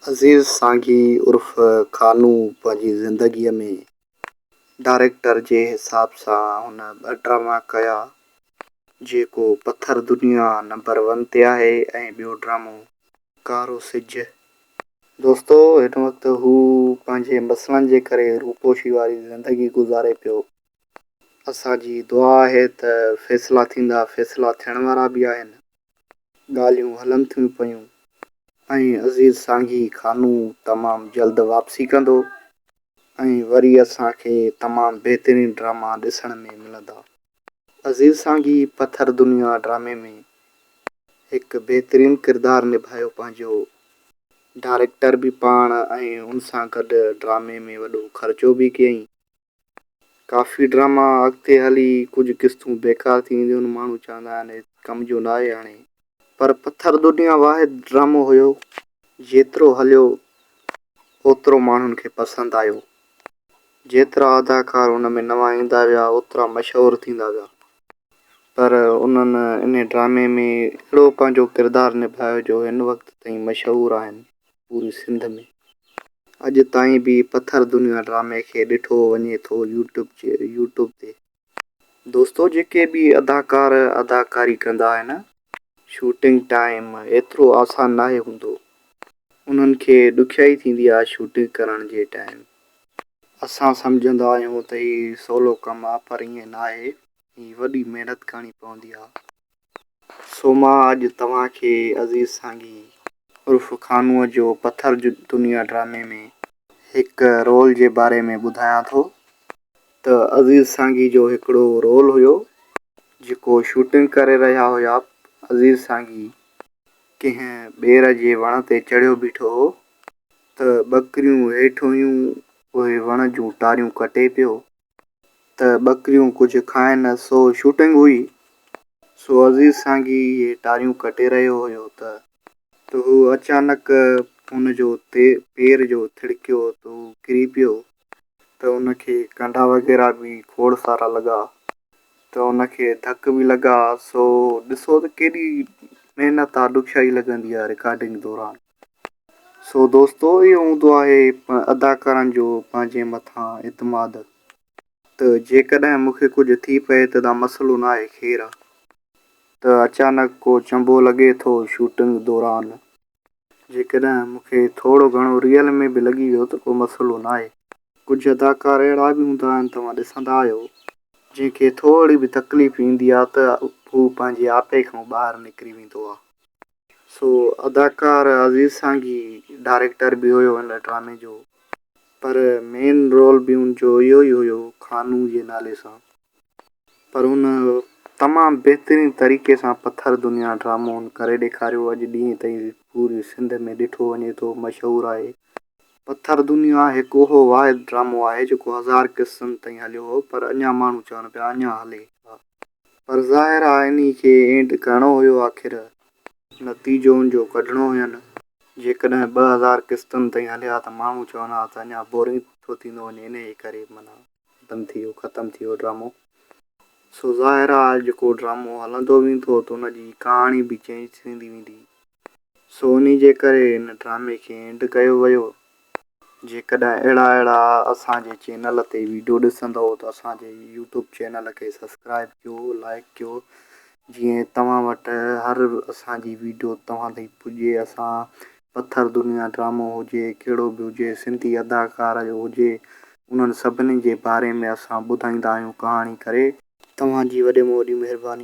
अज़ीज़ सांघी उर्फ़ खानू पंहिंजी ज़िंदगीअ में डायरेक्टर जे हिसाब सां हुन ॿ ड्रामा कया, जेको पत्थर दुनिया नंबर 1 ते आहे ऐं ॿियो ड्रामो कारो सिज। दोस्तो, हिन वक़्तु हू पंहिंजे मसइलनि जे करे रूपोशी वारी ज़िंदगी गुज़ारे पियो। असांजी दुआ आहे त फ़ैसिला थींदा, फ़ैसिला थियण वारा बि आहिनि, ॻाल्हियूं हलनि थियूं पियूं ऐं अज़ीज़ सांघी खानू तमामु जल्द वापसी कंदो ऐं वरी असांखे तमामु बहितरीन ड्रामा ॾिसण में मिलंदा। अज़ीज़ सांघी पत्थर दुनिया ड्रामे में हिकु बहितरीन किरदारु निभायो पंहिंजो, डायरेक्टर बि पाण ऐं उन सां गॾु ड्रामे में वॾो ख़र्चो बि कयईं। काफ़ी ड्रामा अॻिते हली कुझु क़िस्तूं बेकार थी वेंदियूं आहिनि, माण्हू चवंदा आहिनि कम जो न आहे हाणे, पर पत्थर दुनिया वाहिद ड्रामो हुयो जेतिरो हलियो ओतिरो माण्हुनि खे पसंदि आयो। जेतिरा अदाकार उन में नवां ईंदा विया ओतिरा मशहूरु थींदा विया, पर उन्हनि इन ड्रामे में अहिड़ो पंहिंजो किरदारु निभायो जो हिन वक़्त ताईं मशहूरु आहिनि पूरी सिंध में। अॼु ताईं बि पत्थर दुनिया ड्रामे खे ॾिठो वञे थो यूट्यूब ते। दोस्तो, जेके बि अदाकार अदाकारी कंदा आहिनि, शूटिंग टाइम एतिरो आसान नाहे हूंदो, उन्हनि खे ॾुखियाई थींदी आहे शूटिंग करण जे टाइम। असां सम्झंदा आहियूं त हीउ सवलो कमु आहे, पर ईअं न आहे, हीअ वॾी महिनत करणी पवंदी आहे। सो मां अॼु तव्हांखे अज़ीज़ सांघी उर्फ़ खानूअ जो पत्थर दुनिया ड्रामे में हिकु रोल जे बारे में ॿुधायां थो। त अज़ीज़ सांघी जो हिकिड़ो रोल हुयो जेको शूटिंग करे रहिया हुया। अज़ीज़ सांघी कंहिं ॿेर जे वण ते चढ़ियो बीठो हो त ॿकरियूं हेठि हुयूं, उहे वण जूं टारियूं कटे पियो त ॿकरियूं कुझु खाइनि, सो शूटिंग हुई। सो अज़ीज़ सांघी इहे टारियूं कटे रहियो हुयो त हू अचानक हुन जो पेर जो थिड़कियो त हू किरी पियो, त उनखे कंडा वग़ैरह बि खोड़ सारा लॻा, त उनखे धक बि लॻा। सो ॾिसो त केॾी महिनत आहे, ॾुखियाई लॻंदी आहे रिकॉर्डिंग दौरान। सो दोस्तो, इहो हूंदो आहे अदाकारनि जो पंहिंजे मथां एतमाद, त जेकॾहिं मूंखे कुझु थी पए त मसइलो न आहे, ख़ैरु आहे, त अचानक को चंबो लॻे थो शूटिंग दौरान, जेकॾहिं मूंखे थोरो घणो रियल में बि लॻी वियो त को मसइलो न आहे। कुझु अदाकार अहिड़ा बि हूंदा आहिनि, तव्हां ॾिसंदा आहियो, जंहिंखे थोरी बि तकलीफ़ ईंदी आहे त हू पंहिंजे आपे खां ॿाहिरि निकिरी वेंदो आहे। सो अदाकार अज़ीज़ सांघी डायरेक्टर बि हुयो हिन ड्रामे जो, पर मेन रोल बि हुनजो इहो ई हुयो खानू जे नाले सां। पर हुन तमामु बहितरीन तरीक़े सां पत्थर दुनिया ड्रामो करे ॾेखारियो। अॼु ॾींहं ताईं पूरी सिंध में ॾिठो वञे थो, मशहूरु आहे। पत्थर दुनिया हिकु उहो वाहिद ड्रामो आहे जेको 1000 क़िस्तनि ताईं हलियो हो, पर अञा माण्हू चवनि पिया अञा हले, पर ज़ाहिर आहे इन खे एंड करिणो हुयो, आख़िर नतीजो उनजो कढणो हुयनि। जेकॾहिं 2000 क़िस्तनि ताईं हलिया त माण्हू चवंदा त अञा बोरिंग थो थींदो वञे, इन जे करे माना ख़तमु थी वियो ड्रामो। सो ज़ाहिर आहे जेको ड्रामो हलंदो वेंदो त उनजी कहाणी बि चेंज थींदी वेंदी। सो उन जे करे हिन ड्रामे खे एंड कयो वियो। जेकॾहिं अहिड़ा असांजे चैनल ते वीडियो ॾिसंदव त असांजे यूट्यूब चैनल खे सब्सक्राइब कयो, लाइक कयो, जीअं तव्हां वटि हर असांजी वीडियो तव्हां ताईं पुॼे। असां पत्थर दुनिया ड्रामो हुजे, कहिड़ो बि हुजे, सिंधी अदाकार जो हुजे, उन्हनि सभिनी जे बारे में असां ॿुधाईंदा आहियूं कहाणी करे। तव्हांजी वॾे में वॾी महिरबानी।